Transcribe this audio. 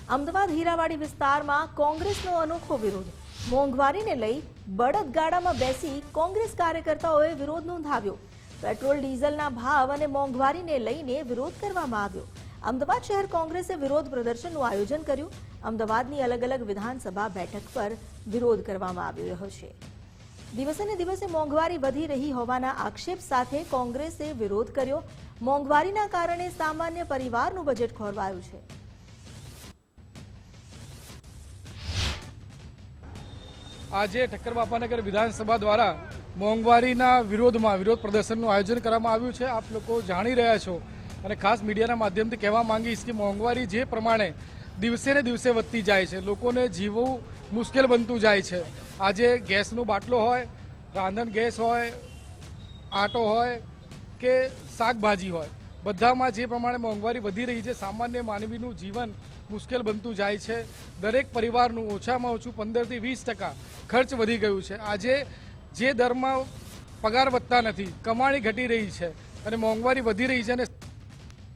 અમદાવાદ હીરાવાડી વિસ્તારમાં કોંગ્રેસનો અનોખો વિરોધ। મોંઘવારીને લઈ બળદગાડામાં બેસી કોંગ્રેસ કાર્યકર્તાઓએ વિરોધ નોંધાવ્યો। પેટ્રોલ ડીઝલના ભાવ અને મોંઘવારીને લઈને વિરોધ કરવામાં આવ્યો। અમદાવાદ શહેર કોંગ્રેસે વિરોધ પ્રદર્શનનું આયોજન કર્યું। અમદાવાદની અલગ અલગ વિધાનસભા બેઠક પર વિરોધ કરવામાં આવી રહ્યો છે। દિવસે ને દિવસે મોંઘવારી વધી રહી હોવાના આક્ષેપ સાથે કોંગ્રેસે વિરોધ કર્યો। મોંઘવારીના કારણે સામાન્ય પરિવારનું બજેટ ખોરવાયું છે। આજે ઠક્કર બાપાનગર વિધાનસભા દ્વારા મોંઘવારીના વિરોધમાં વિરોધ પ્રદર્શનનું આયોજન કરવામાં આવ્યું છે। આપ લોકો જાણી રહ્યા છો અને ખાસ મીડિયાના માધ્યમથી કહેવા માંગીશ કે મોંઘવારી જે પ્રમાણે દિવસે ને દિવસે વધતી જાય છે, લોકોને જીવવું મુશ્કેલ બનતું જાય છે। આજે ગેસનો બાટલો હોય, રાંધણ ગેસ હોય, આટો હોય કે શાકભાજી હોય, બધામાં જે પ્રમાણે મોંઘવારી વધી રહી છે, સામાન્ય માનવીનું જીવન મુશ્કેલ બનતું જાય છે। દરેક પરિવારનું ઓછામાં ઓછું 15 થી 20% ખર્ચ વધી ગયું છે। આજે જે દરમાં પગાર વધતા નથી, કમાણી ઘટી રહી છે અને મોંઘવારી વધી રહી છે અને